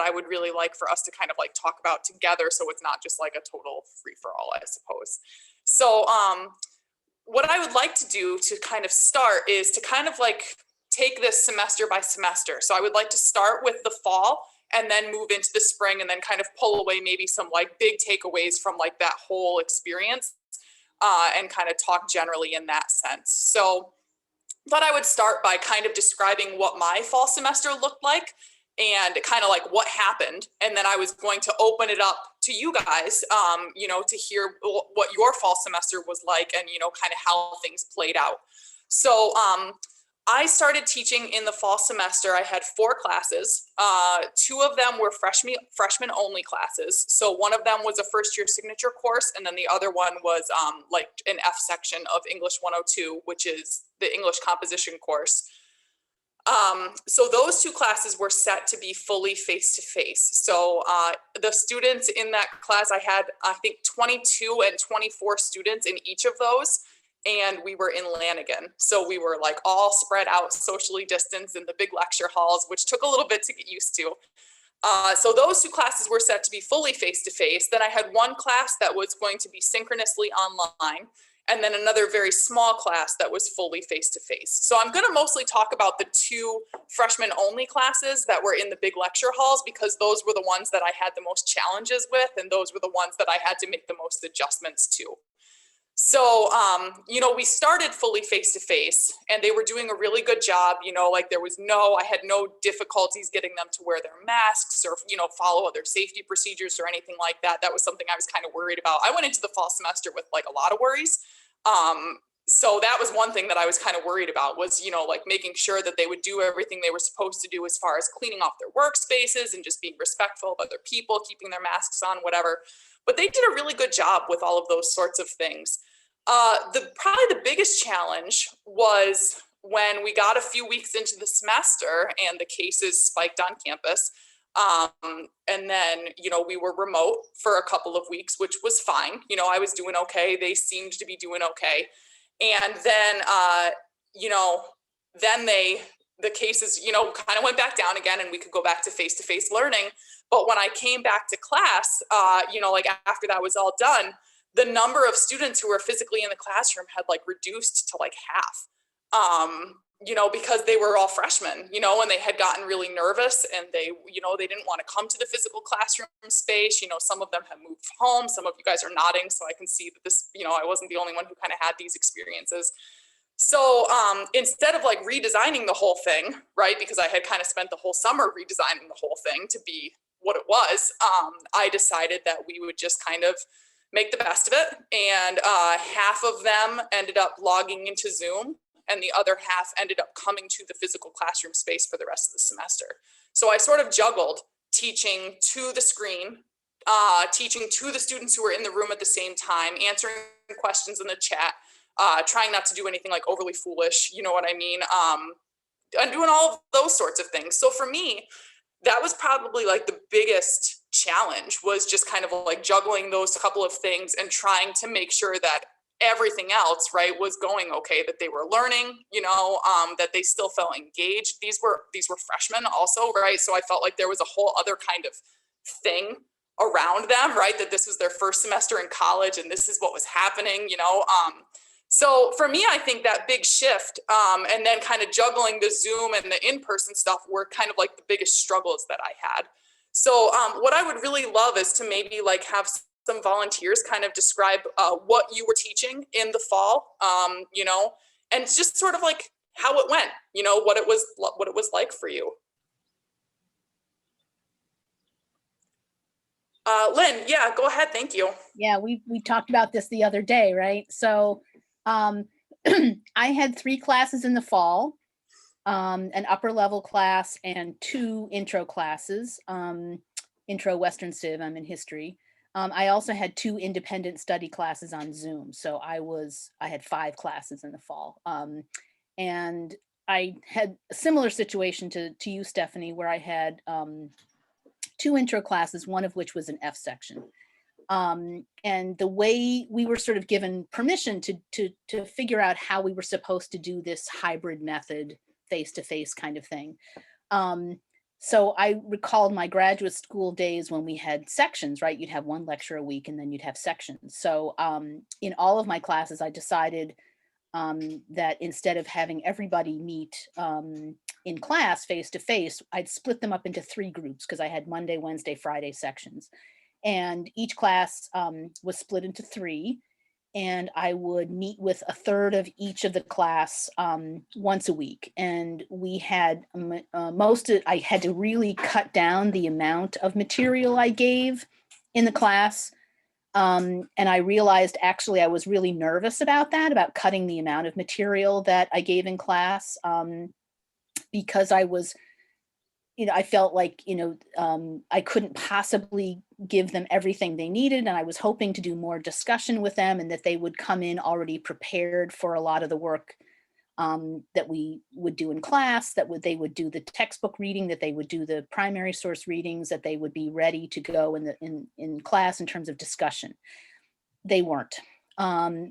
I would really like for us to kind of like talk about together, so it's not just like a total free-for-all, I suppose. So what I would like to do to kind of start is to kind of like take this semester by semester. So I would like to start with the fall and then move into the spring, and then kind of pull away maybe some like big takeaways from like that whole experience, and kind of talk generally in that sense. So I thought I would start by kind of describing what my fall semester looked like and kind of like what happened. And then I was going to open it up to you guys, you know, to hear what your fall semester was like, and, you know, kind of how things played out. So I started teaching in the fall semester. I had 4 classes. 2 of them were freshman only classes. So one of them was a first year signature course, and then the other one was like an F section of English 102, which is the English composition course. So those 2 classes were set to be fully face-to-face. So the students in that class, I had, I think, 22 and 24 students in each of those. And we were in Lanigan. So we were like all spread out, socially distanced in the big lecture halls, which took a little bit to get used to. So those 2 classes were set to be fully face-to-face. Then I had one class that was going to be synchronously online, and then another very small class that was fully face-to-face. So I'm going to mostly talk about the 2 freshman only classes that were in the big lecture halls, because those were the ones that I had the most challenges with, and those were the ones that I had to make the most adjustments to. So, you know, we started fully face-to-face, and they were doing a really good job. You know, like I had no difficulties getting them to wear their masks or, you know, follow other safety procedures or anything like that. That was something I was kind of worried about. I went into the fall semester with like a lot of worries. So that was one thing that I was kind of worried about, was, you know, like making sure that they would do everything they were supposed to do as far as cleaning off their workspaces and just being respectful of other people, keeping their masks on, whatever. But they did a really good job with all of those sorts of things. Probably the biggest challenge was when we got a few weeks into the semester and the cases spiked on campus. And then, you know, we were remote for a couple of weeks, which was fine. You know, I was doing okay. They seemed to be doing okay. And then, you know, then the cases, you know, kind of went back down again, and we could go back to face-to-face learning. But when I came back to class, you know, like after that was all done, the number of students who were physically in the classroom had like reduced to like half, you know, because they were all freshmen, you know, and they had gotten really nervous, and they, you know, they didn't want to come to the physical classroom space. You know, some of them have moved home. Some of you guys are nodding, so I can see that this, you know, I wasn't the only one who kind of had these experiences. So instead of like redesigning the whole thing, right, because I had kind of spent the whole summer redesigning the whole thing to be what it was, I decided that we would just kind of make the best of it. And half of them ended up logging into Zoom, and the other half ended up coming to the physical classroom space for the rest of the semester. So I sort of juggled teaching to the screen, teaching to the students who were in the room at the same time, answering questions in the chat, trying not to do anything like overly foolish, you know what I mean? And doing all of those sorts of things. So for me, that was probably like the biggest challenge, was just kind of like juggling those couple of things and trying to make sure that everything else, right, was going okay, that they were learning, you know, that they still felt engaged. These were freshmen also, right? So I felt like there was a whole other kind of thing around them, right? That this was their first semester in college, and this is what was happening, you know? So for me, I think that big shift, and then kind of juggling the Zoom and the in-person stuff were kind of like the biggest struggles that I had. So what I would really love is to maybe like have some volunteers kind of describe what you were teaching in the fall, you know, and just sort of like how it went, you know, what it was like for you. Lynn, yeah, go ahead. Thank you. Yeah, we talked about this the other day, right? So I had 3 classes in the fall, an upper level class and 2 intro classes, intro Western Civ, I'm in history. I also had 2 independent study classes on Zoom. So I had 5 classes in the fall. And I had a similar situation to you, Stephanie, where I had 2 intro classes, one of which was an F section. And the way we were sort of given permission to figure out how we were supposed to do this hybrid method, face-to-face kind of thing. So I recalled my graduate school days when we had sections, right? You'd have one lecture a week and then you'd have sections. So in all of my classes, I decided that instead of having everybody meet in class face to face, I'd split them up into 3 groups because I had Monday, Wednesday, Friday sections. And each class was split into 3. And I would meet with a third of each of the class once a week. And we had I had to really cut down the amount of material I gave in the class. And I realized actually I was really nervous about that, about cutting the amount of material that I gave in class, because I was, I felt like, I couldn't possibly give them everything they needed. And I was hoping to do more discussion with them and that they would come in already prepared for a lot of the work that we would do in class, they would do the textbook reading, that they would do the primary source readings, that they would be ready to go in class in terms of discussion. They weren't.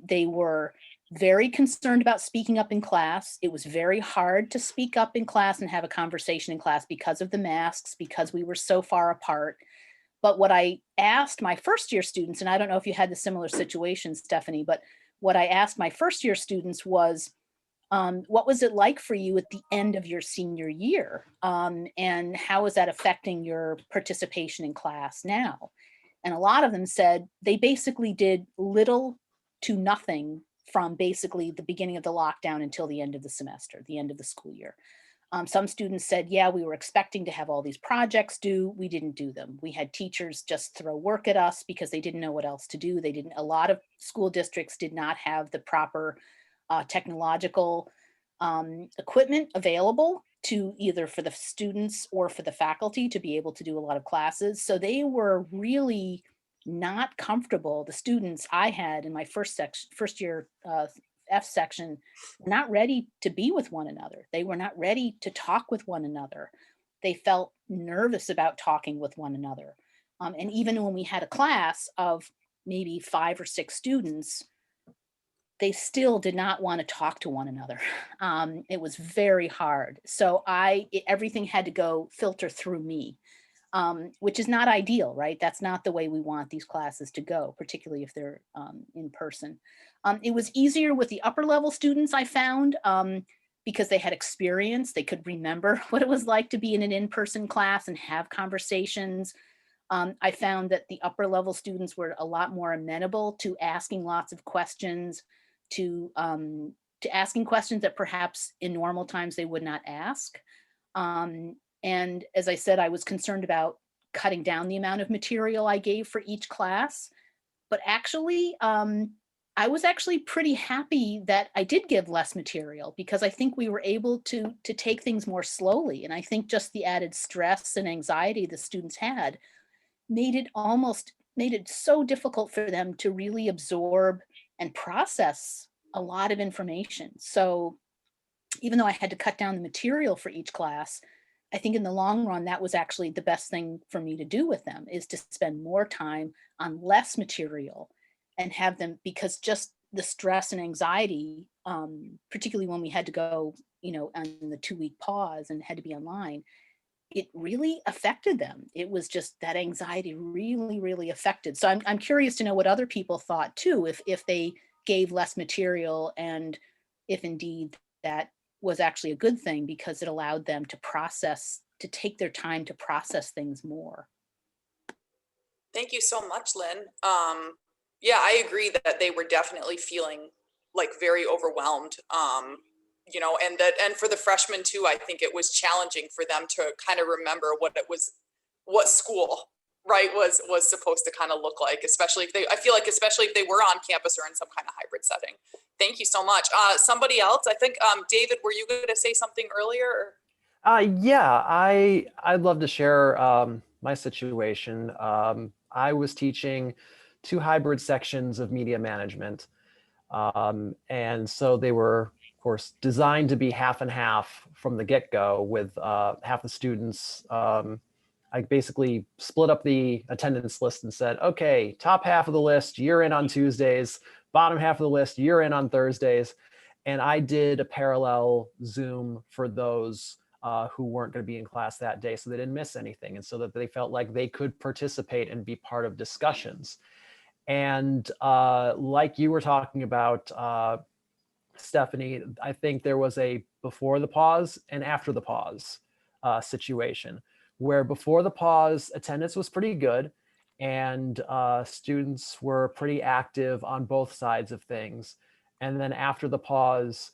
They were very concerned about speaking up in class. It was very hard to speak up in class and have a conversation in class because of the masks, because we were so far apart. But what I asked my first year students, and I don't know if you had the similar situation, Stephanie, but what I asked my first year students was, what was it like for you at the end of your senior year? And how is that affecting your participation in class now? And a lot of them said they basically did little to nothing from basically the beginning of the lockdown until the end of the semester, the end of the school year. Some students said, yeah, we were expecting to have all these projects due. We didn't do them. We had teachers just throw work at us because they didn't know what else to do. A lot of school districts did not have the proper technological equipment available to either for the students or for the faculty to be able to do a lot of classes. So they were really not comfortable. The students I had in my first year F section were not ready to be with one another. They were not ready to talk with one another. They felt nervous about talking with one another. And even when we had a class of maybe 5 or 6 students, they still did not want to talk to one another. It was very hard. So everything had to go filter through me, which is not ideal, right? That's not the way we want these classes to go, particularly if they're in person. It was easier with the upper level students, I found, because they had experience. They could remember what it was like to be in an in-person class and have conversations. I found that the upper level students were a lot more amenable to asking lots of questions, to asking questions that perhaps in normal times they would not ask. And as I said, I was concerned about cutting down the amount of material I gave for each class. But actually, I was actually pretty happy that I did give less material, because I think we were able to take things more slowly. And I think just the added stress and anxiety the students had made it so difficult for them to really absorb and process a lot of information. So even though I had to cut down the material for each class, I think in the long run, that was actually the best thing for me to do with them, is to spend more time on less material and have them, because just the stress and anxiety, particularly when we had to go, on the 2-week pause and had to be online, it really affected them. It was just that anxiety really, really affected. So I'm curious to know what other people thought too, if they gave less material, and if indeed that was actually a good thing, because it allowed them to take their time to process things more. Thank you so much, Lynn. Yeah, I agree that they were definitely feeling like very overwhelmed. And for the freshmen too, I think it was challenging for them to kind of remember what school, right, was supposed to kind of look like, especially if they were on campus or in some kind of hybrid setting. Thank you so much. Somebody else, I think, David, were you going to say something earlier? Yeah, I'd love to share my situation. I was teaching 2 hybrid sections of media management. And so they were, of course, designed to be half and half from the get-go, with half the students. I basically split up the attendance list and said, okay, top half of the list, you're in on Tuesdays, bottom half of the list, you're in on Thursdays. And I did a parallel Zoom for those who weren't going to be in class that day, so they didn't miss anything, and so that they felt like they could participate and be part of discussions. And like you were talking about, Stephanie, I think there was a before the pause and after the pause situation, where before the pause, attendance was pretty good, and students were pretty active on both sides of things. And then after the pause,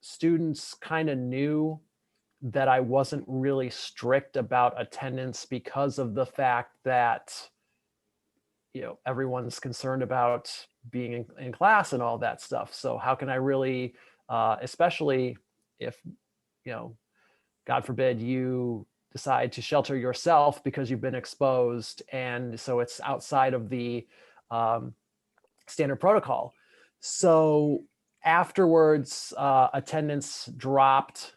students kind of knew that I wasn't really strict about attendance because of the fact that, you know, everyone's concerned about being in class and all that stuff. So how can I really, especially if, you know, God forbid you decide to shelter yourself because you've been exposed, and so it's outside of the standard protocol. So afterwards, attendance dropped.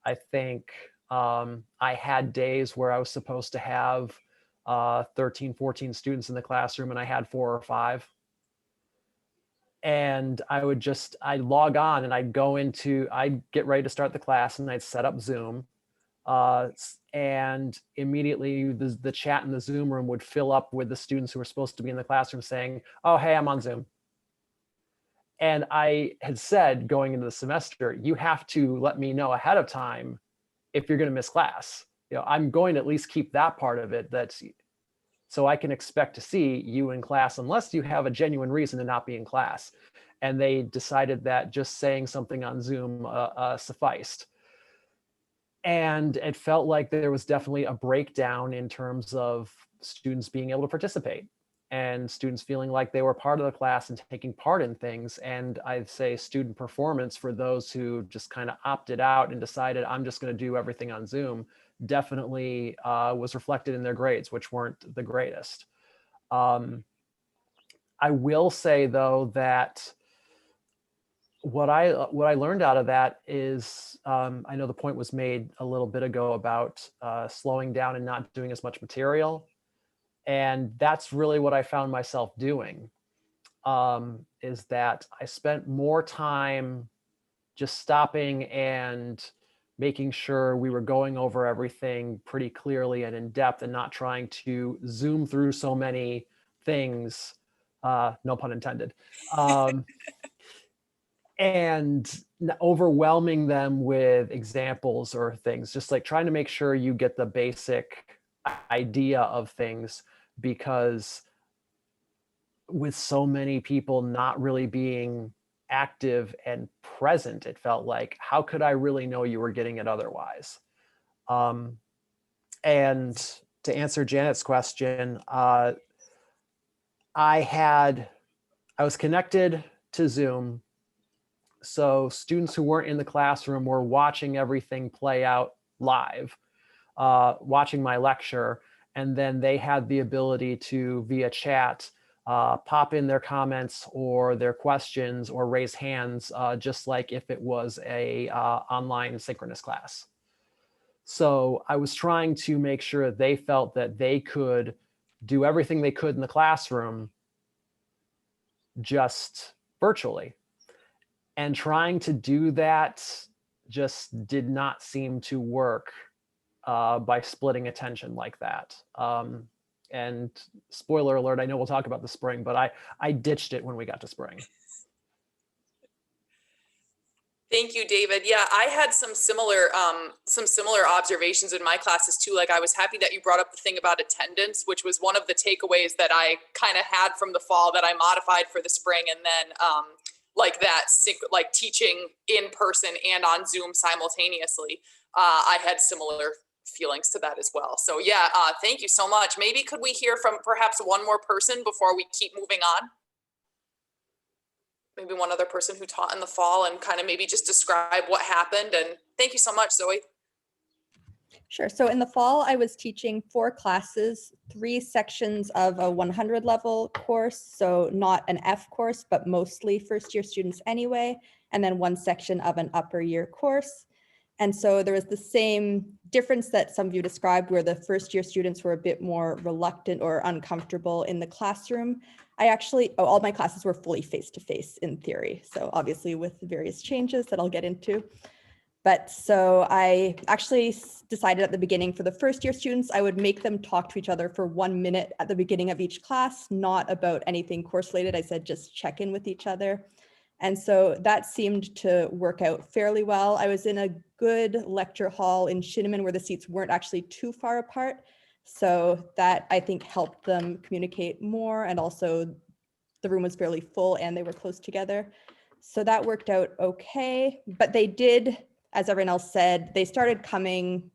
I think I had days where I was supposed to have 13, 14 students in the classroom, and I had 4 or 5. And I'd log on and I'd get ready to start the class, and I'd set up Zoom. And immediately the chat in the Zoom room would fill up with the students who were supposed to be in the classroom saying, "Oh, hey, I'm on Zoom." And I had said going into the semester, you have to let me know ahead of time if you're going to miss class. You know, I'm going to at least keep that part of it, so I can expect to see you in class unless you have a genuine reason to not be in class. And they decided that just saying something on Zoom sufficed. And it felt like there was definitely a breakdown in terms of students being able to participate and students feeling like they were part of the class and taking part in things. And I'd say student performance for those who just kind of opted out and decided, I'm just going to do everything on Zoom, definitely was reflected in their grades, which weren't the greatest. I will say, though, that what I learned out of that is, I know the point was made a little bit ago about slowing down and not doing as much material. And that's really what I found myself doing, is that I spent more time just stopping and making sure we were going over everything pretty clearly and in depth, and not trying to zoom through so many things, no pun intended, and overwhelming them with examples or things, just like trying to make sure you get the basic idea of things, because with so many people not really being active and present, it felt like, how could I really know you were getting it otherwise? And to answer Janet's question, I was connected to Zoom, so students who weren't in the classroom were watching everything play out live, watching my lecture, and then they had the ability to, via chat, pop in their comments or their questions or raise hands, just like if it was a online synchronous class. So I was trying to make sure they felt that they could do everything they could in the classroom just virtually. And trying to do that just did not seem to work by splitting attention like that. And spoiler alert, I know we'll talk about the spring, but I ditched it when we got to spring. Thank you, David. Yeah, I had some similar observations in my classes too. Like, I was happy that you brought up the thing about attendance, which was one of the takeaways that I kind of had from the fall that I modified for the spring. And then like teaching in person and on Zoom simultaneously, I had similar feelings to that as well. So yeah, thank you so much. Maybe could we hear from perhaps one more person before we keep moving on? Maybe one other person who taught in the fall and kind of maybe just describe what happened. And thank you so much, Zoe. Sure. So in the fall, I was teaching 4 classes, 3 sections of a 100 level course. So not an F course, but mostly first year students anyway. And then 1 section of an upper year course. And so there was the same difference that some of you described, where the first year students were a bit more reluctant or uncomfortable in the classroom. All my classes were fully face-to-face in theory. So obviously with various changes that I'll get into. But so I actually decided at the beginning for the first year students, I would make them talk to each other for 1 minute at the beginning of each class, not about anything course related. I said, just check in with each other. And so that seemed to work out fairly well. I was in a good lecture hall in Shinneman where the seats weren't actually too far apart. So that I think helped them communicate more, and also the room was fairly full and they were close together. So that worked out okay, but they did, as everyone else said, they started coming,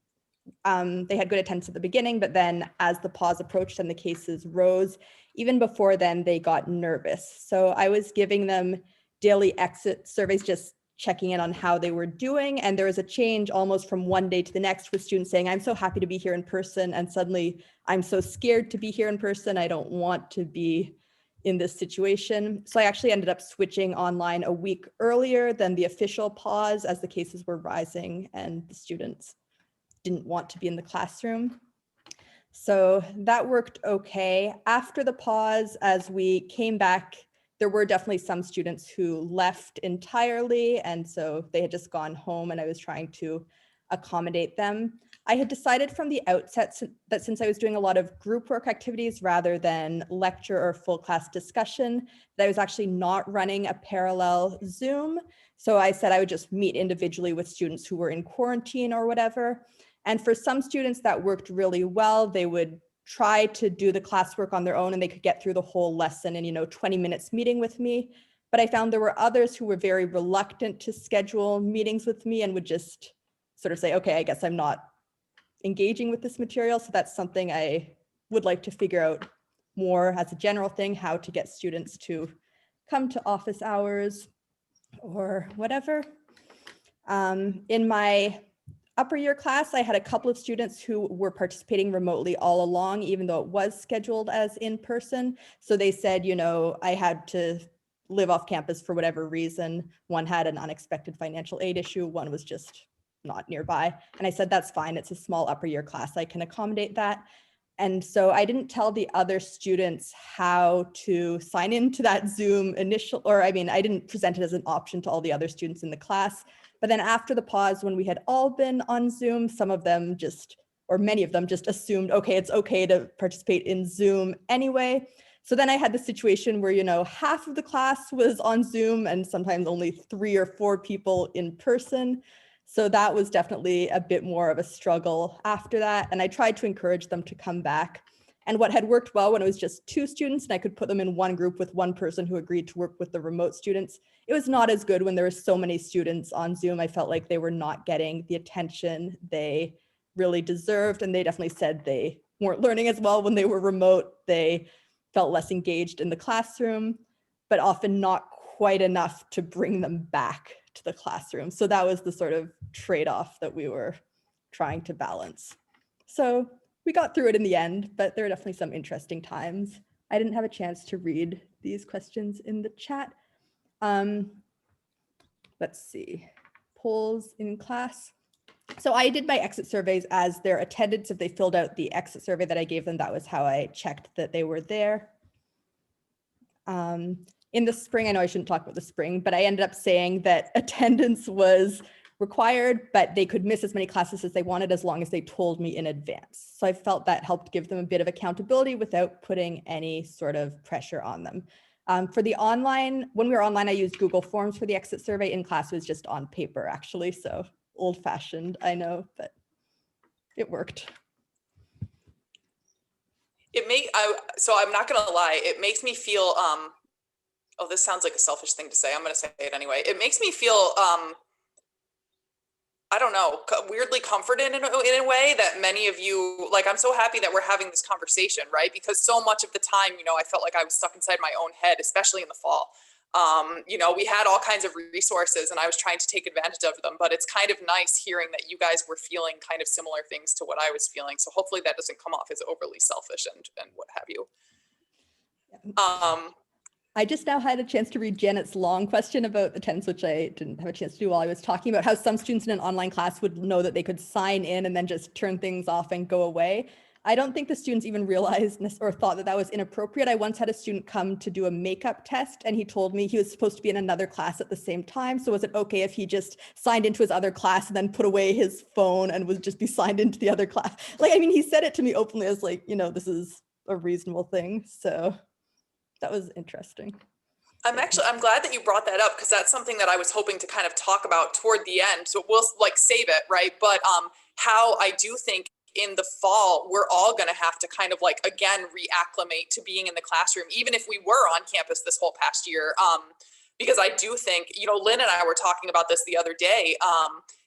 they had good attendance at the beginning, but then as the pause approached and the cases rose, even before then they got nervous. So I was giving them daily exit surveys, just checking in on how they were doing. And there was a change almost from one day to the next with students saying, I'm so happy to be here in person. And suddenly I'm so scared to be here in person. I don't want to be in this situation. So I actually ended up switching online a week earlier than the official pause as the cases were rising and the students didn't want to be in the classroom. So that worked okay. After the pause, as we came back, there were definitely some students who left entirely, and so they had just gone home, and I was trying to accommodate them. I had decided from the outset that since I was doing a lot of group work activities rather than lecture or full class discussion, that I was actually not running a parallel Zoom. So I said I would just meet individually with students who were in quarantine or whatever. And for some students that worked really well, they would try to do the classwork on their own and they could get through the whole lesson in 20 minutes meeting with me. But I found there were others who were very reluctant to schedule meetings with me and would just sort of say, okay, I guess I'm not engaging with this material. So that's something I would like to figure out more as a general thing, how to get students to come to office hours or whatever. In my upper year class, I had a couple of students who were participating remotely all along, even though it was scheduled as in person. So they said, I had to live off campus for whatever reason. One had an unexpected financial aid issue. One was just not nearby. And I said, that's fine. It's a small upper year class. I can accommodate that. And so I didn't tell the other students how to sign into that Zoom I didn't present it as an option to all the other students in the class. But then after the pause, when we had all been on Zoom, some of them many of them just assumed, okay, it's okay to participate in Zoom anyway. So then I had the situation where, half of the class was on Zoom and sometimes only 3 or 4 people in person. So that was definitely a bit more of a struggle after that. And I tried to encourage them to come back. And what had worked well when it was just 2 students and I could put them in one group with one person who agreed to work with the remote students, it was not as good when there were so many students on Zoom. I felt like they were not getting the attention they really deserved. And they definitely said they weren't learning as well when they were remote. They felt less engaged in the classroom, but often not quite enough to bring them back to the classroom. So that was the sort of trade-off that we were trying to balance. So we got through it in the end, but there are definitely some interesting times. I didn't have a chance to read these questions in the chat. Let's see, polls in class. So I did my exit surveys as their attendance. If they filled out the exit survey that I gave them, that was how I checked that they were there. In the spring, I know I shouldn't talk about the spring, but I ended up saying that attendance was required, but they could miss as many classes as they wanted as long as they told me in advance. So I felt that helped give them a bit of accountability without putting any sort of pressure on them. For the online, when we were online, I used Google Forms for the exit survey. In class, it was just on paper, actually. So old-fashioned, I know, but it worked. So I'm not gonna lie, it makes me feel, oh, this sounds like a selfish thing to say. I'm gonna say it anyway. It makes me feel, I don't know, weirdly comforted in a way that many of you, like, I'm so happy that we're having this conversation, right? Because so much of the time, I felt like I was stuck inside my own head, especially in the fall. We had all kinds of resources and I was trying to take advantage of them, but it's kind of nice hearing that you guys were feeling kind of similar things to what I was feeling. So hopefully that doesn't come off as overly selfish and what have you. I just now had a chance to read Janet's long question about attendance, which I didn't have a chance to do while I was talking about how some students in an online class would know that they could sign in and then just turn things off and go away. I don't think the students even realized or thought that that was inappropriate. I once had a student come to do a makeup test, and he told me he was supposed to be in another class at the same time. So was it okay if he just signed into his other class and then put away his phone and would just be signed into the other class? Like, I mean, he said it to me openly as like, this is a reasonable thing. So that was interesting. I'm glad that you brought that up, because that's something that I was hoping to kind of talk about toward the end. So we'll like save it, right? But how I do think in the fall, we're all going to have to kind of like, again, reacclimate to being in the classroom, even if we were on campus this whole past year. Because I do think, Lyn and I were talking about this the other day,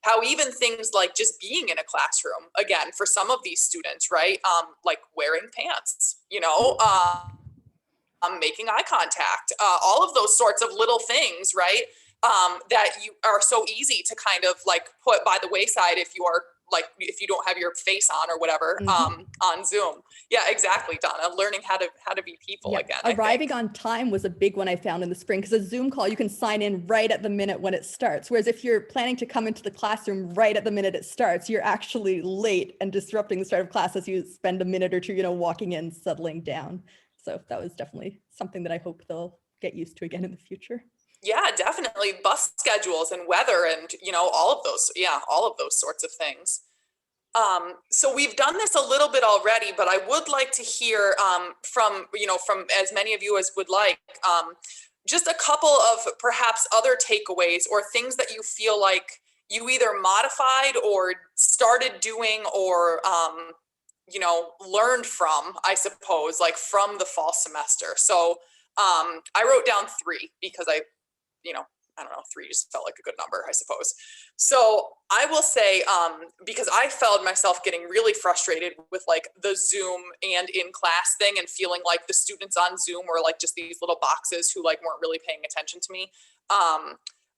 how even things like just being in a classroom, again, for some of these students, right? Like wearing pants, making eye contact, all of those sorts of little things, right? That you are so easy to kind of like put by the wayside if you don't have your face on or whatever, on Zoom. Yeah, exactly, Donna. Learning how to be people again. Arriving on time was a big one I found in the spring, because a Zoom call, you can sign in right at the minute when it starts. Whereas if you're planning to come into the classroom right at the minute it starts, you're actually late and disrupting the start of class as you spend a minute or two, walking in, settling down. So that was definitely something that I hope they'll get used to again in the future. Yeah, definitely. Bus schedules and weather and, all of those sorts of things. So we've done this a little bit already, but I would like to hear from as many of you as would like, just a couple of perhaps other takeaways or things that you feel like you either modified or started doing or, learned from, I suppose, like from the fall semester. So I wrote down 3 because I don't know, 3 just felt like a good number, I suppose. So I will say, because I felt myself getting really frustrated with like the Zoom and in class thing and feeling like the students on Zoom were like just these little boxes who like weren't really paying attention to me.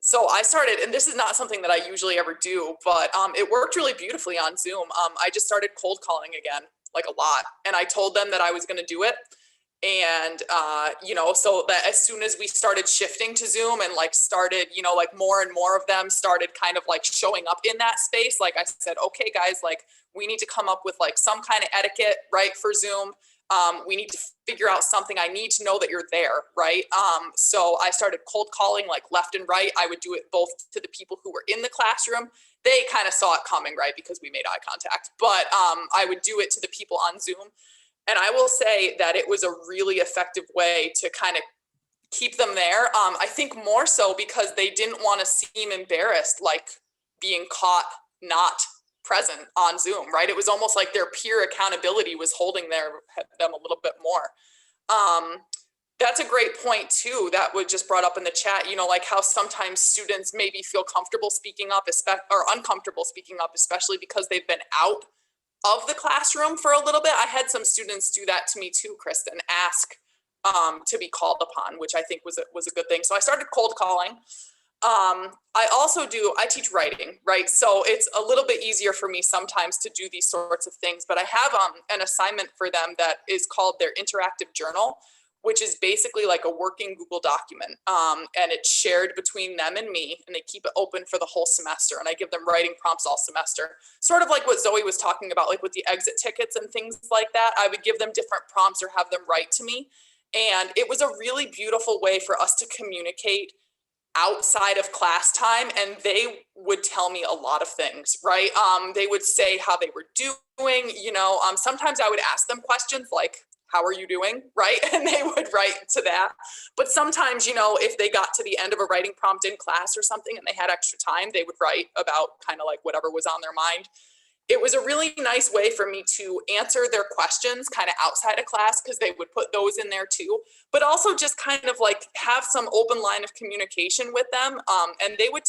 So I started, and this is not something that I usually ever do, but it worked really beautifully on Zoom. I just started cold calling again, like a lot. And I told them that I was going to do it. And, so that as soon as we started shifting to Zoom and like started, like more and more of them started kind of like showing up in that space. Like I said, okay, guys, like we need to come up with like some kind of etiquette, right, for Zoom. We need to figure out something. I need to know that you're there, right? So I started cold calling like left and right. I would do it both to the people who were in the classroom. They kind of saw it coming, right, because we made eye contact. But I would do it to the people on Zoom. And I will say that it was a really effective way to kind of keep them there. I think more so because they didn't want to seem embarrassed, like being caught not present on Zoom, right? It was almost like their peer accountability was holding them a little bit more. That's a great point too, that was just brought up in the chat, like how sometimes students maybe feel comfortable speaking up, or uncomfortable speaking up, especially because they've been out of the classroom for a little bit. I had some students do that to me too, Kristen, ask to be called upon, which I think was a good thing. So I started cold calling. I teach writing, right? So it's a little bit easier for me sometimes to do these sorts of things, but I have an assignment for them that is called their interactive journal, which is basically like a working Google document. And it's shared between them and me, and they keep it open for the whole semester. And I give them writing prompts all semester, sort of like what Zoe was talking about, like with the exit tickets and things like that. I would give them different prompts or have them write to me. And it was a really beautiful way for us to communicate outside of class time. And they would tell me a lot of things, right? They would say how they were doing, sometimes I would ask them questions like, how are you doing? Right? And they would write to that. But sometimes, if they got to the end of a writing prompt in class or something and they had extra time, they would write about kind of like whatever was on their mind. It was a really nice way for me to answer their questions kind of outside of class, because they would put those in there too, but also just kind of like have some open line of communication with them. And they would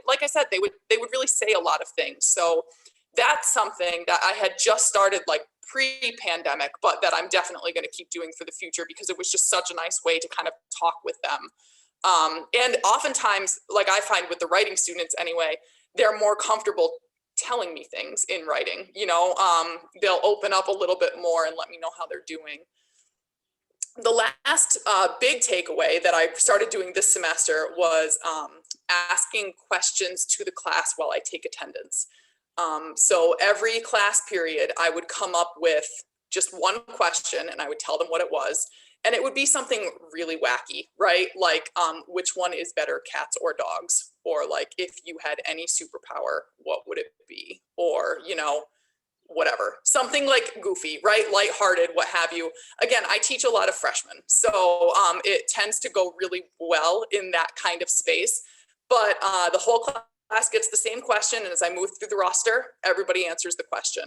like I said, they would really say a lot of things. So that's something that I had just started like pre-pandemic, but that I'm definitely going to keep doing for the future, because it was just such a nice way to kind of talk with them. And oftentimes, like I find with the writing students anyway, they're more comfortable telling me things in writing, they'll open up a little bit more and let me know how they're doing. The last big takeaway that I started doing this semester was asking questions to the class while I take attendance. So every class period, I would come up with just one question, and I would tell them what it was. And it would be something really wacky, right? Like, which one is better, cats or dogs? Or like, if you had any superpower, what would it be? Or, you know, whatever, something like goofy, right? Lighthearted, what have you. Again, I teach a lot of freshmen, so it tends to go really well in that kind of space. But the whole class gets the same question, and as I move through the roster, everybody answers the question.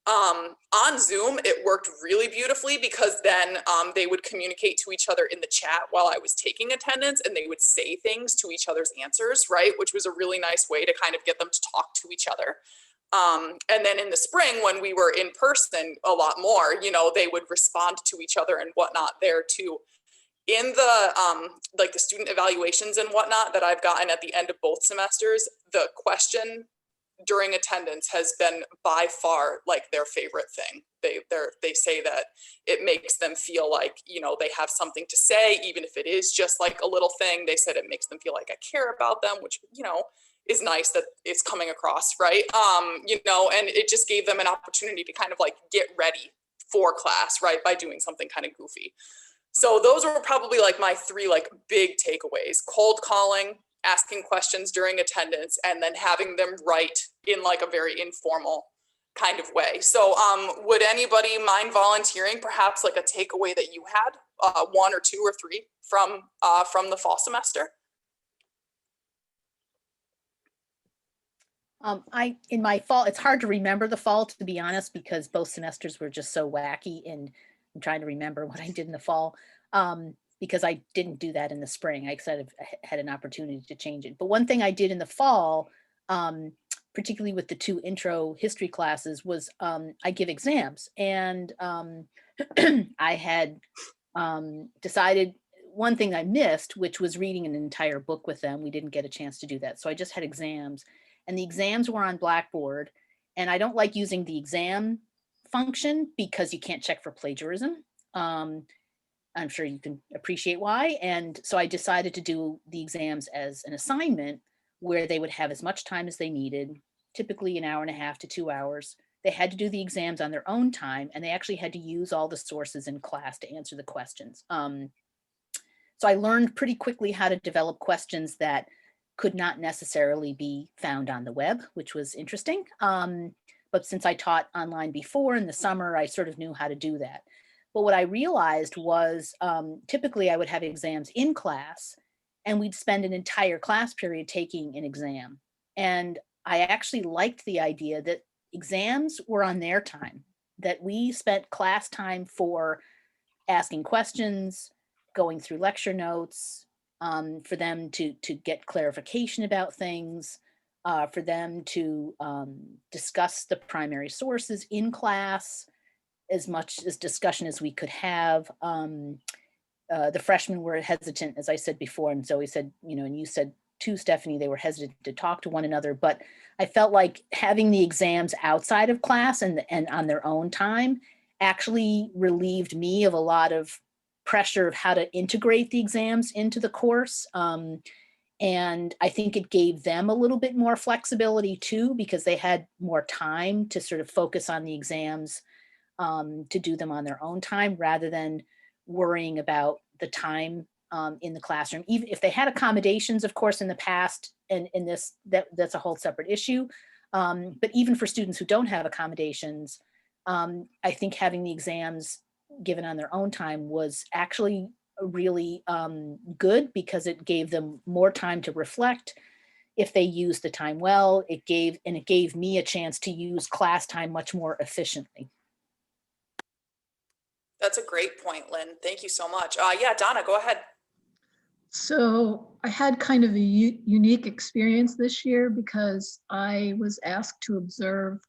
On Zoom, it worked really beautifully because then they would communicate to each other in the chat while I was taking attendance, and they would say things to each other's answers, right? Which was a really nice way to kind of get them to talk to each other. And then in the spring, when we were in person a lot more, you know, they would respond to each other and whatnot there too. In the like the student evaluations and whatnot that I've gotten at the end of both semesters, the question during attendance has been by far like their favorite thing. They say that it makes them feel like, you know, they have something to say, even if it is just like a little thing. They said it makes them feel like I care about them, which, you know, is nice that it's coming across, right? You know, and it just gave them an opportunity to kind of like get ready for class, right? By doing something kind of goofy. So those were probably like my three like big takeaways: cold calling, asking questions during attendance, and then having them write in like a very informal kind of way. So would anybody mind volunteering perhaps like a takeaway that you had, one or two or three from the fall semester? In my fall, it's hard to remember the fall, to be honest, because both semesters were just so wacky, and I'm trying to remember what I did in the fall, because I didn't do that in the spring. I sort of had an opportunity to change it. But one thing I did in the fall, particularly with the 2 intro history classes, was I give exams. And I had decided one thing I missed, which was reading an entire book with them. We didn't get a chance to do that. So I just had exams. And the exams were on Blackboard. And I don't like using the exam function because you can't check for plagiarism. I'm sure you can appreciate why. And so I decided to do the exams as an assignment where they would have as much time as they needed, typically an hour and a half to 2 hours. They had to do the exams on their own time, and they actually had to use all the sources in class to answer the questions. So I learned pretty quickly how to develop questions that could not necessarily be found on the web, which was interesting. But since I taught online before in the summer, I sort of knew how to do that. But what I realized was typically I would have exams in class, and we'd spend an entire class period taking an exam. And I actually liked the idea that exams were on their time, that we spent class time for asking questions, going through lecture notes, for them to get clarification about things, for them to discuss the primary sources in class, as much as discussion as we could have. The freshmen were hesitant, as I said before, and Zoe said, you know, and you said too, Stephanie, they were hesitant to talk to one another, but I felt like having the exams outside of class and on their own time actually relieved me of a lot of pressure of how to integrate the exams into the course. And I think it gave them a little bit more flexibility too, because they had more time to sort of focus on the exams, to do them on their own time rather than worrying about the time in the classroom. Even if they had accommodations, of course, in the past, and in this, that's a whole separate issue. But even for students who don't have accommodations, I think having the exams given on their own time was actually really good, because it gave them more time to reflect. If they used the time well, it gave me a chance to use class time much more efficiently. That's a great point, Lynn. Thank you so much. Yeah, Donna, go ahead. So I had kind of a unique experience this year because I was asked to observe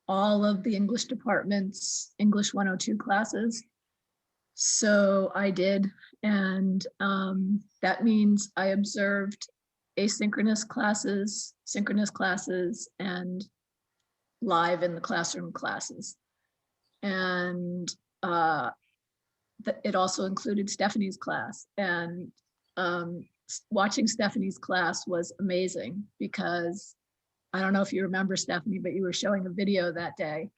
all of the English department's English 102 classes. So I did, and that means I observed asynchronous classes, synchronous classes, and live in the classroom classes. And it also included Stephanie's class. And watching Stephanie's class was amazing because I don't know if you remember, Stephanie, but you were showing a video that day.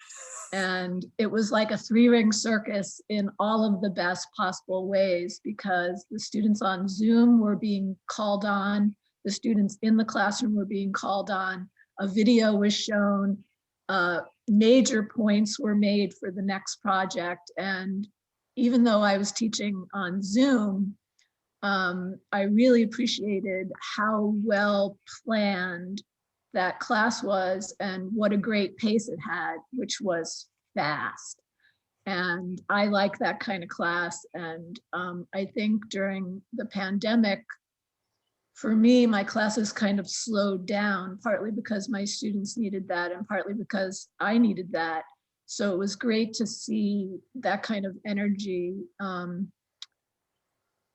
And it was like a 3-ring circus in all of the best possible ways, because the students on Zoom were being called on, the students in the classroom were being called on, a video was shown, major points were made for the next project. And even though I was teaching on Zoom, I really appreciated how well planned that class was and what a great pace it had, which was fast. And I like that kind of class. And I think during the pandemic, for me, my classes kind of slowed down, partly because my students needed that and partly because I needed that. So it was great to see that kind of energy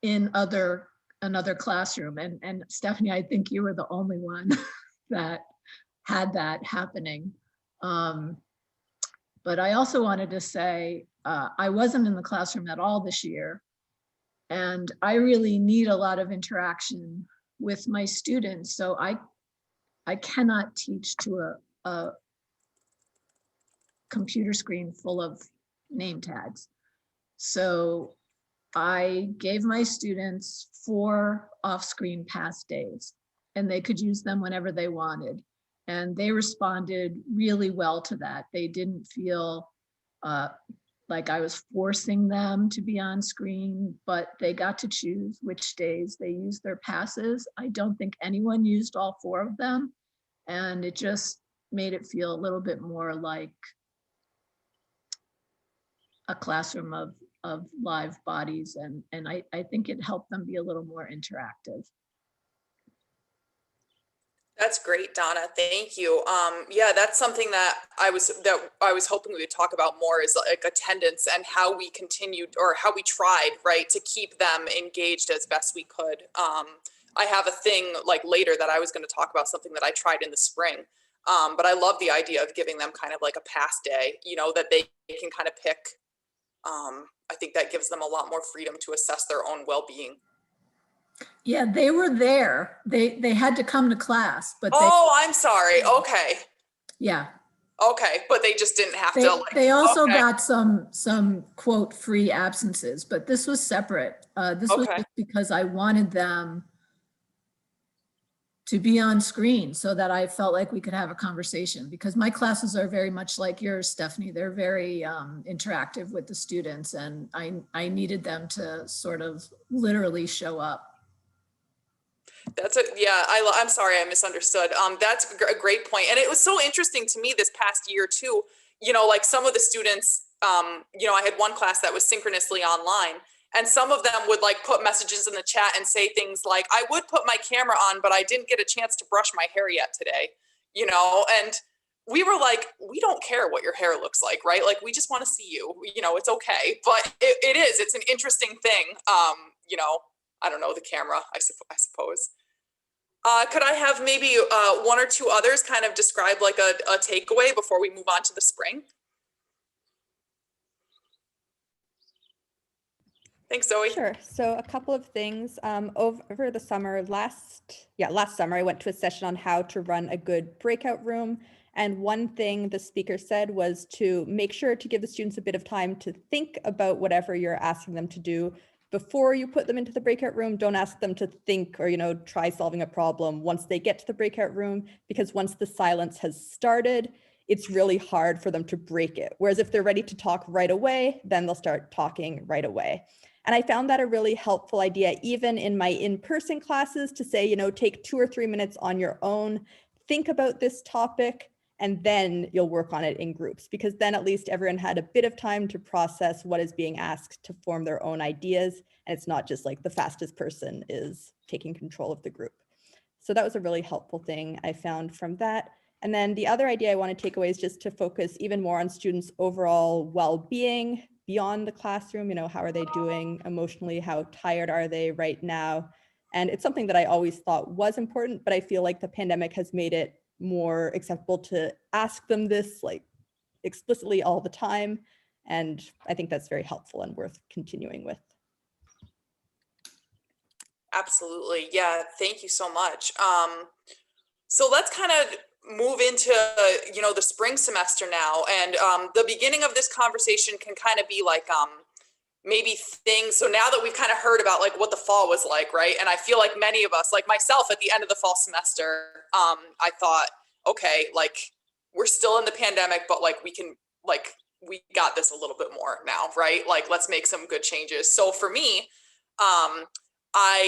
in another classroom. And Stephanie, I think you were the only one that had that happening. But I also wanted to say, I wasn't in the classroom at all this year. And I really need a lot of interaction with my students. So I cannot teach to a computer screen full of name tags. So I gave my students 4 off-screen pass days, and they could use them whenever they wanted. And they responded really well to that. They didn't feel like I was forcing them to be on screen, but they got to choose which days they used their passes. I don't think anyone used all 4 of them. And it just made it feel a little bit more like a classroom of live bodies. And I think it helped them be a little more interactive. That's great, Donna. Thank you. Yeah, that's something that I was hoping we would talk about more, is like attendance and how we continued, or how we tried, right, to keep them engaged as best we could. I have a thing like later that I was going to talk about something that I tried in the spring. But I love the idea of giving them kind of like a pass day, you know, that they can kind of pick. I think that gives them a lot more freedom to assess their own well-being. Yeah, they were there. They had to come to class, but I'm sorry. Okay. Yeah. Okay, but they just didn't have to. Like, they also got some quote free absences, but this was separate. This was just because I wanted them to be on screen so that I felt like we could have a conversation, because my classes are very much like yours, Stephanie. They're very interactive with the students, and I needed them to sort of literally show up. That's it. Yeah, I'm sorry, I misunderstood. That's a great point. And it was so interesting to me this past year too, you know, like some of the students, you know, I had one class that was synchronously online, and some of them would like put messages in the chat and say things like, I would put my camera on, but I didn't get a chance to brush my hair yet today, you know? And we were like, we don't care what your hair looks like, right? Like, we just want to see you, you know, it's okay. But it's an interesting thing. You know, I don't know, the camera, I suppose. Could I have maybe 1 or 2 others kind of describe like a takeaway before we move on to the spring? Thanks, Zoe. Sure. So a couple of things. Over the summer, last summer, I went to a session on how to run a good breakout room. And one thing the speaker said was to make sure to give the students a bit of time to think about whatever you're asking them to do before you put them into the breakout room. Don't ask them to think or, you know, try solving a problem once they get to the breakout room, because once the silence has started, it's really hard for them to break it. Whereas if they're ready to talk right away, then they'll start talking right away. And I found that a really helpful idea, even in my in-person classes, to say, you know, take 2 or 3 minutes on your own, think about this topic, and then you'll work on it in groups, because then at least everyone had a bit of time to process what is being asked, to form their own ideas. And it's not just like the fastest person is taking control of the group. So that was a really helpful thing I found from that. And then the other idea I want to take away is just to focus even more on students' overall well-being beyond the classroom. You know, how are they doing emotionally? How tired are they right now? And it's something that I always thought was important, but I feel like the pandemic has made it more acceptable to ask them this like explicitly all the time. And I think that's very helpful and worth continuing with. Absolutely. Yeah. Thank you so much. So let's kind of move into, the spring semester now. And the beginning of this conversation can kind of be like, maybe things. So now that we've kind of heard about like what the fall was like, right? And I feel like many of us, like myself at the end of the fall semester, I thought, okay, like we're still in the pandemic, but like we got this a little bit more now, right? Like, let's make some good changes. So for me,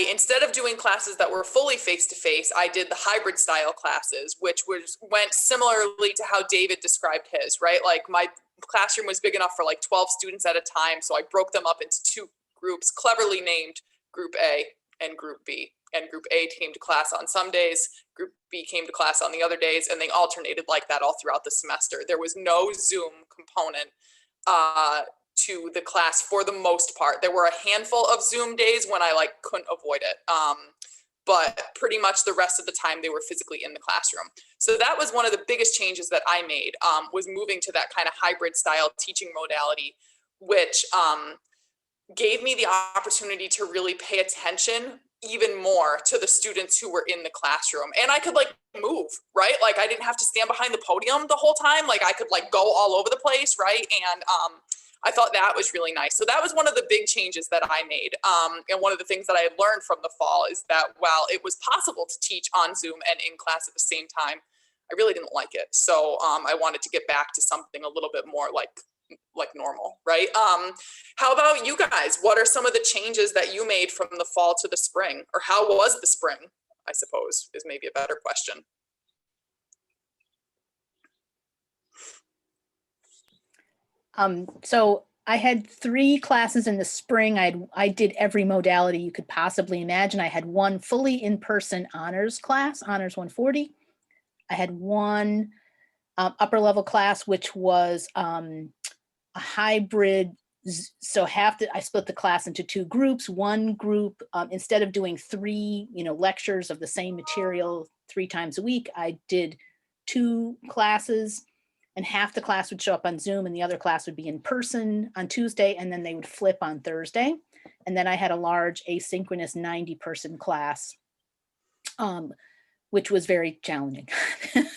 instead of doing classes that were fully face-to-face, I did the hybrid style classes, which went similarly to how David described his, right? Like my classroom was big enough for like 12 students at a time. So I broke them up into two groups, cleverly named Group A and Group B. And Group A came to class on some days, Group B came to class on the other days, and they alternated like that all throughout the semester. There was no Zoom component to the class for the most part. There were a handful of Zoom days when I like couldn't avoid it. But pretty much the rest of the time they were physically in the classroom. So that was one of the biggest changes that I made, was moving to that kind of hybrid style teaching modality, which gave me the opportunity to really pay attention even more to the students who were in the classroom. And I could like move, right? Like I didn't have to stand behind the podium the whole time. Like I could like go all over the place, right? And I thought that was really nice. So that was one of the big changes that I made. And one of the things that I had learned from the fall is that while it was possible to teach on Zoom and in class at the same time, I really didn't like it. So I wanted to get back to something a little bit more like normal, right? How about you guys? What are some of the changes that you made from the fall to the spring? Or how was the spring, I suppose, is maybe a better question. So I had 3 classes in the spring. I did every modality you could possibly imagine. I had one fully in-person honors class, Honors 140. I had one upper level class, which was a hybrid. So I split the class into 2 groups. One group, instead of doing 3, lectures of the same material 3 times a week, I did 2 classes. And half the class would show up on Zoom and the other class would be in person on Tuesday, and then they would flip on Thursday. And then I had a large asynchronous 90-person class, which was very challenging.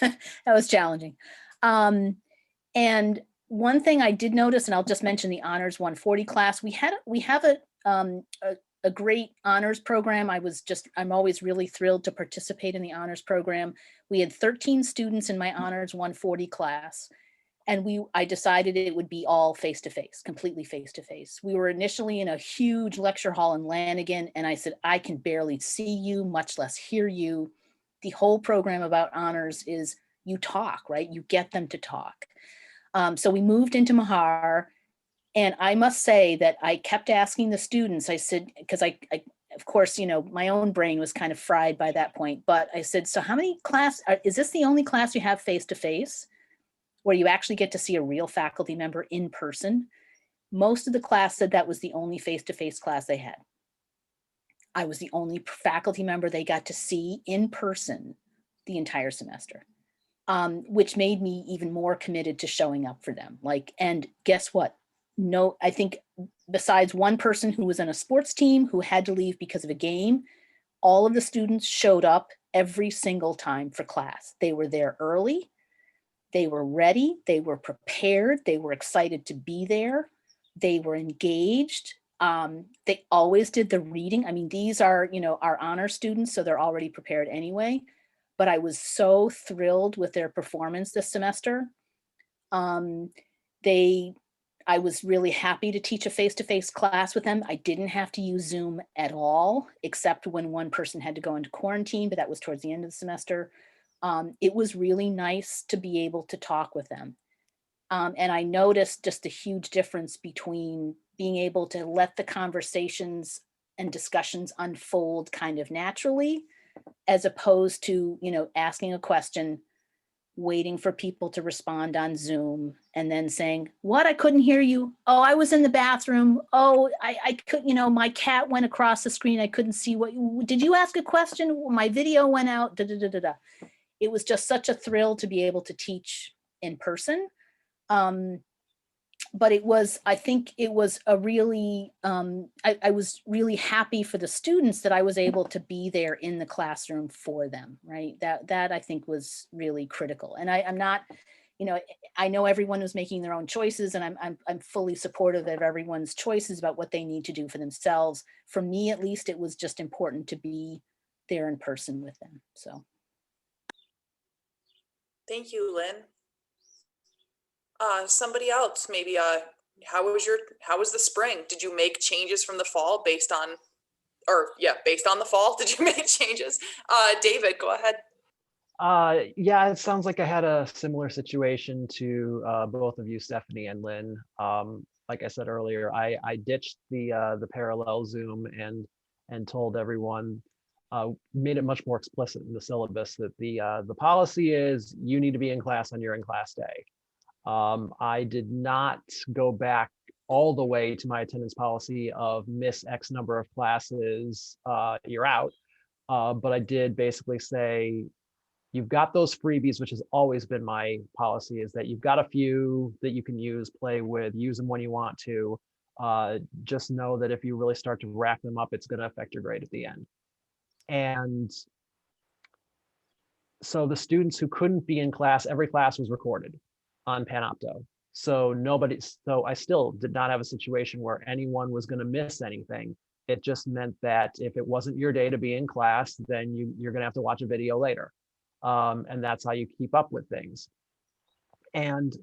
That was challenging. And one thing I did notice, and I'll just mention the Honors 140 class, we have a great honors program. I'm always really thrilled to participate in the honors program. We had 13 students in my Honors 140 class, and I decided it would be all face-to-face, completely face-to-face. We were initially in a huge lecture hall in Lanigan, and I said, I can barely see you, much less hear you. The whole program about honors is you talk, right? You get them to talk. So we moved into Mahar. And I must say that I kept asking the students, I said, because I of course, my own brain was kind of fried by that point, but I said, so how many is this the only class you have face-to-face where you actually get to see a real faculty member in person? Most of the class said that was the only face-to-face class they had. I was the only faculty member they got to see in person the entire semester, which made me even more committed to showing up for them. And guess what? No, I think besides one person who was on a sports team who had to leave because of a game, all of the students showed up every single time for class. They were there early, they were ready, they were prepared, they were excited to be there, they were engaged. They always did the reading. I mean, these are, our honor students, so they're already prepared anyway. But I was so thrilled with their performance this semester. I was really happy to teach a face-to-face class with them. I didn't have to use Zoom at all, except when one person had to go into quarantine, but that was towards the end of the semester. It was really nice to be able to talk with them. And I noticed just a huge difference between being able to let the conversations and discussions unfold kind of naturally, as opposed to, asking a question, waiting for people to respond on Zoom, and then saying, what, I couldn't hear you. Oh, I was in the bathroom. Oh, I could, my cat went across the screen. I couldn't see did you ask a question? My video went out, da, da, da, da, da. It was just such a thrill to be able to teach in person. but I think it was a really, I was really happy for the students that I was able to be there in the classroom for them, right? That I think was really critical. And I'm not, I know everyone was making their own choices, and I'm fully supportive of everyone's choices about what they need to do for themselves. For me, at least, it was just important to be there in person with them, so. Thank you, Lynn. Somebody else, maybe, how was the spring? Did you make changes from the fall based on the fall? Did you make changes? David, go ahead. Yeah, it sounds like I had a similar situation to both of you, Stephanie and Lynn. Like I said earlier, I ditched the parallel Zoom and told everyone, made it much more explicit in the syllabus that the policy is you need to be in class on your in-class day. I did not go back all the way to my attendance policy of miss X number of classes, you're out. But I did basically say, you've got those freebies, which has always been my policy, is that you've got a few that you can use, play with, use them when you want to. Just know that if you really start to rack them up, it's going to affect your grade at the end. And so the students who couldn't be in class, every class was recorded on Panopto. So I still did not have a situation where anyone was going to miss anything. It just meant that if it wasn't your day to be in class, then you're going to have to watch a video later. And that's how you keep up with things. And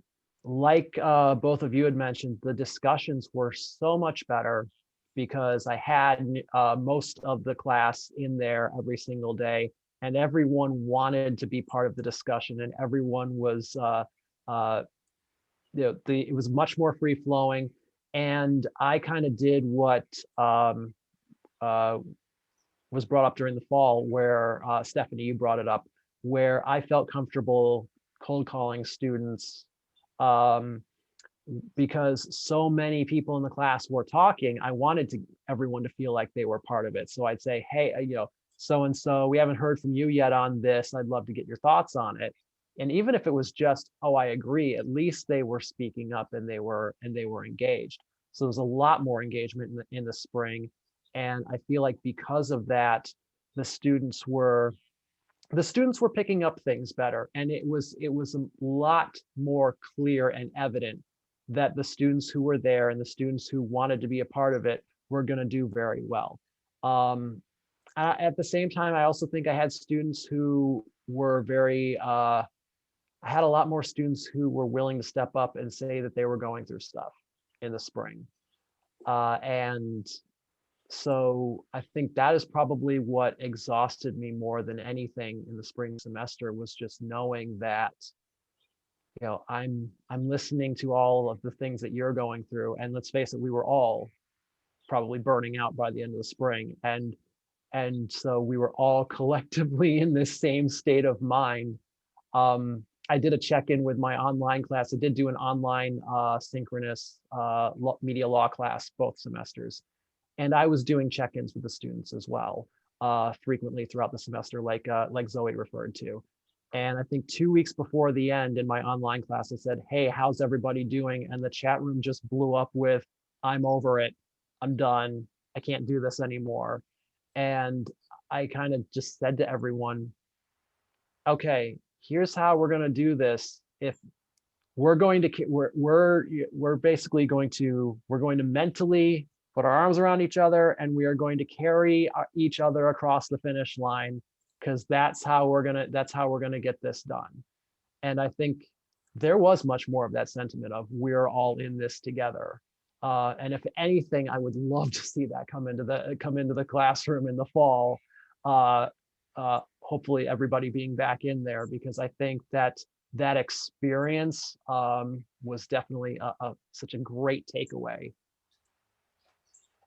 like both of you had mentioned, the discussions were so much better because I had most of the class in there every single day, and everyone wanted to be part of the discussion, and everyone was, it was much more free flowing. And I kind of did what was brought up during the fall, where Stephanie, you brought it up, where I felt comfortable cold calling students because so many people in the class were talking. I wanted everyone to feel like they were part of it. So I'd say, hey, so-and-so, we haven't heard from you yet on this. I'd love to get your thoughts on it. And even if it was just, oh, I agree, at least they were speaking up and they were engaged. So there's a lot more engagement in the spring. And I feel like because of that, the students were picking up things better. And it was a lot more clear and evident that the students who were there and the students who wanted to be a part of it were going to do very well. At the same time, I also think I had students who were I had a lot more students who were willing to step up and say that they were going through stuff in the spring. And so I think that is probably what exhausted me more than anything in the spring semester, was just knowing that, I'm listening to all of the things that you're going through. And let's face it, we were all probably burning out by the end of the spring. And so we were all collectively in this same state of mind. I did a check-in with my online class. I did do an online synchronous media law class both semesters. And I was doing check-ins with the students as well, frequently throughout the semester, like Zoe referred to. And I think 2 weeks before the end in my online class, I said, hey, how's everybody doing? And the chat room just blew up with, I'm over it. I'm done. I can't do this anymore. And I kind of just said to everyone, okay, here's how we're going to do this. If we're going to, we're basically going to mentally put our arms around each other, and we are going to carry each other across the finish line, because that's how we're gonna get this done. And I think there was much more of that sentiment of, we're all in this together. And if anything, I would love to see that come into the classroom in the fall. Hopefully everybody being back in there, because I think that experience was definitely such a great takeaway.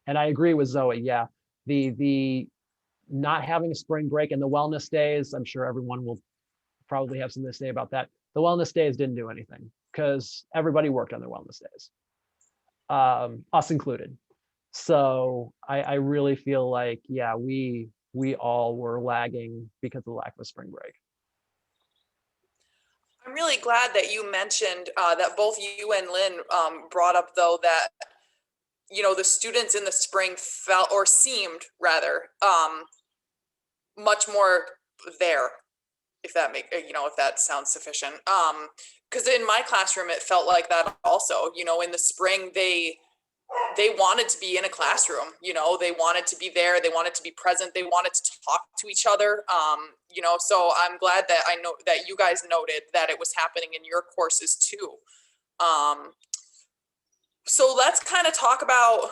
And I agree with Zoe. Yeah, the not having a spring break and the wellness days, I'm sure everyone will probably have something to say about that. The wellness days didn't do anything because everybody worked on their wellness days, us included. So I really feel like, yeah, we all were lagging because of the lack of a spring break. really glad that you mentioned that both you and Lynn brought up, though, that, you know, the students in the spring felt, or seemed rather, much more there, if that if that sounds sufficient. Because in my classroom, it felt like that also. You know, in the spring, they wanted to be in a classroom. You know, they wanted to be there. They wanted to be present. They wanted to talk to each other. You know, so I'm glad that I know that you guys noted that it was happening in your courses too. So let's kind of talk about,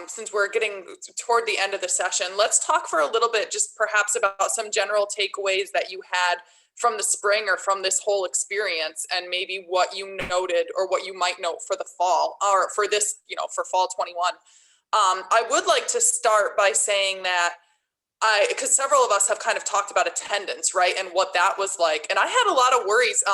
since we're getting toward the end of the session, let's talk for a little bit, just perhaps about some general takeaways that you had from the spring or from this whole experience, and maybe what you noted or what you might note for the fall, or for this, you know, for fall 21. I would like to start by saying that because several of us have kind of talked about attendance, right? And what that was like. And I had a lot of worries,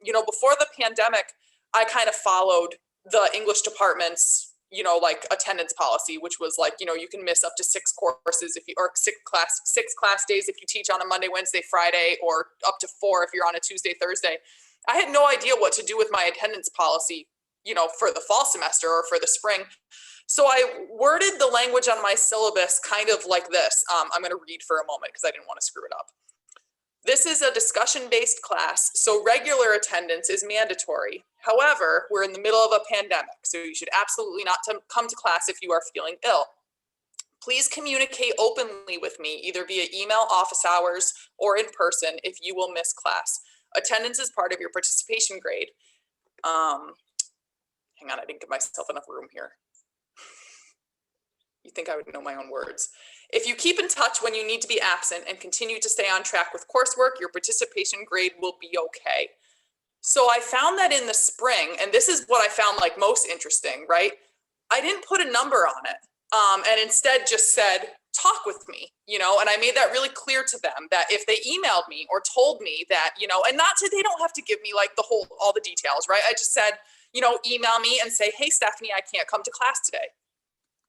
you know, before the pandemic, I kind of followed the English department's, you know, like attendance policy, which was like, you know, you can miss up to 6 courses if you, or 6 class days if you teach on a Monday, Wednesday, Friday, or up to 4 if you're on a Tuesday, Thursday. I had no idea what to do with my attendance policy, you know, for the fall semester or for the spring. So I worded the language on my syllabus kind of like this. I'm going to read for a moment because I didn't want to screw it up. This is a discussion-based class, so regular attendance is mandatory. However, we're in the middle of a pandemic, so you should absolutely not come to class if you are feeling ill. Please communicate openly with me, either via email, office hours, or in person if you will miss class. Attendance is part of your participation grade. Hang on, I didn't give myself enough room here. You think I would know my own words. If you keep in touch when you need to be absent and continue to stay on track with coursework, your participation grade will be okay. So I found that in the spring, and this is what I found like most interesting, right? I didn't put a number on it, and instead just said, talk with me, you know, and I made that really clear to them that if they emailed me or told me that, you know, and not to, they don't have to give me like all the details, right? I just said, you know, email me and say, hey, Stephanie, I can't come to class today.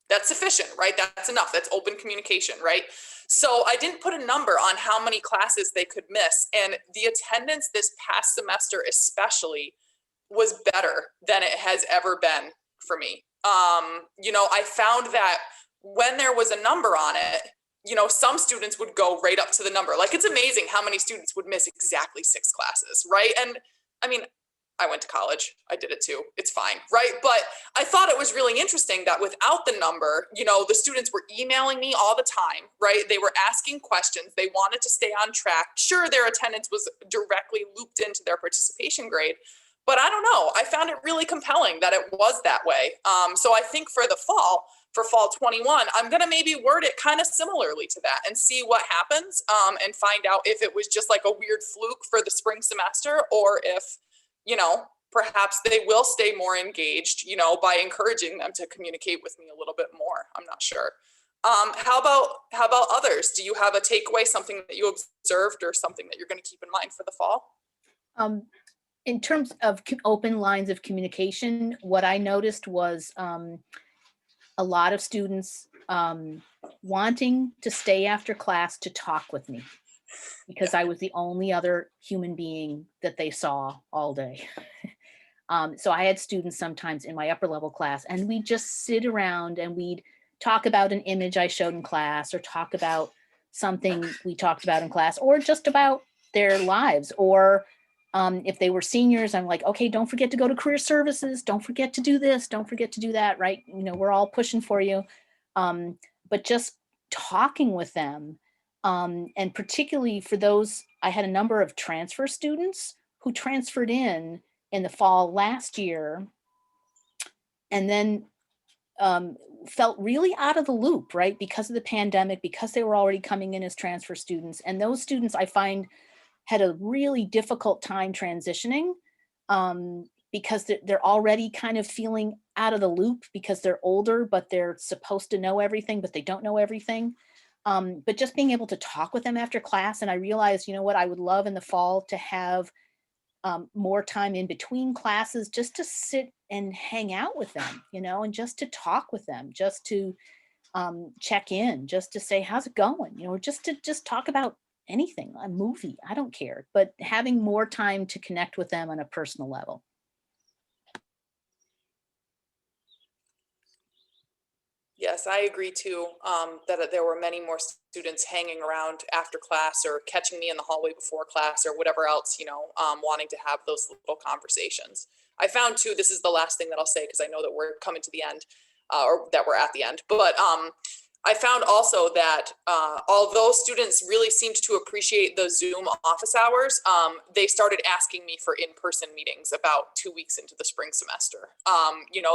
That's sufficient, right? That's enough. That's open communication, right? So I didn't put a number on how many classes they could miss. And the attendance this past semester especially was better than it has ever been for me. You know, I found that when there was a number on it, you know, some students would go right up to the number. Like, it's amazing how many students would miss exactly 6 classes, right? And I mean, I went to college. I did it too. It's fine, right? But I thought it was really interesting that without the number, you know, the students were emailing me all the time, right? They were asking questions. They wanted to stay on track. Sure, their attendance was directly looped into their participation grade, but I don't know. I found it really compelling that it was that way. So I think for the fall, for fall 21, I'm going to maybe word it kind of similarly to that and see what happens, and find out if it was just like a weird fluke for the spring semester, or if, you know, perhaps they will stay more engaged, you know, by encouraging them to communicate with me a little bit more. I'm not sure. How about others? Do you have a takeaway, something that you observed or something that you're going to keep in mind for the fall? In terms of open lines of communication, what I noticed was a lot of students wanting to stay after class to talk with me, because I was the only other human being that they saw all day. So I had students sometimes in my upper level class, and we'd just sit around and we'd talk about an image I showed in class, or talk about something we talked about in class, or just about their lives. Or if they were seniors, I'm like, okay, don't forget to go to career services. Don't forget to do this. Don't forget to do that, right? You know, we're all pushing for you. But just talking with them, and particularly for those, I had a number of transfer students who transferred in the fall last year, and then felt really out of the loop, right? Because of the pandemic, because they were already coming in as transfer students. And those students, I find, had a really difficult time transitioning, because they're already kind of feeling out of the loop because they're older, but they're supposed to know everything, but they don't know everything. But just being able to talk with them after class. And I realized, you know what, I would love in the fall to have more time in between classes, just to sit and hang out with them, you know, and just to talk with them, just to check in, just to say, how's it going? You know, just to talk about anything, a movie, I don't care, but having more time to connect with them on a personal level. Yes, I agree too, that there were many more students hanging around after class or catching me in the hallway before class or whatever else, wanting to have those little conversations. I found too, this is the last thing that I'll say because I know that we're coming to the end, or that we're at the end, but I found also that although students really seemed to appreciate the Zoom office hours, they started asking me for in-person meetings about 2 weeks into the spring semester.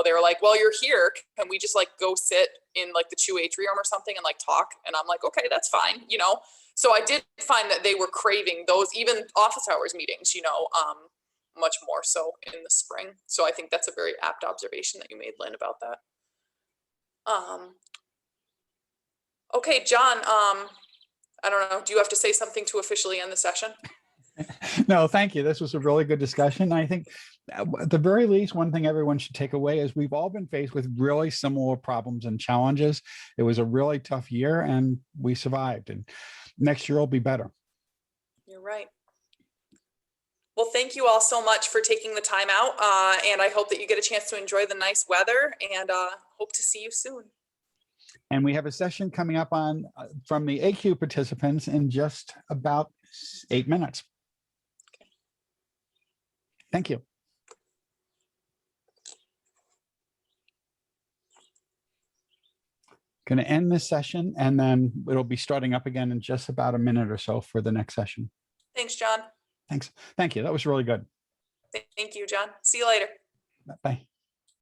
They were like, well, you're here. Can we just like go sit in like the CHU atrium or something and like talk? And I'm like, okay, that's fine. So I did find that they were craving those even office hours meetings, much more so in the spring. So I think that's a very apt observation that you made, Lynn, about that. Okay, John, I don't know, do you have to say something to officially end the session? No, thank you. This was a really good discussion. I think at the very least, one thing everyone should take away is we've all been faced with really similar problems and challenges. It was a really tough year and we survived, and next year will be better. You're right. Well, thank you all so much for taking the time out. And I hope that you get a chance to enjoy the nice weather, and hope to see you soon. And we have a session coming up on from the AQ participants in just about 8 minutes. Okay. Thank you. Going to end this session, and then it'll be starting up again in just about a minute or so for the next session. Thanks, John. Thanks. Thank you. That was really good. Thank you, John. See you later. Bye.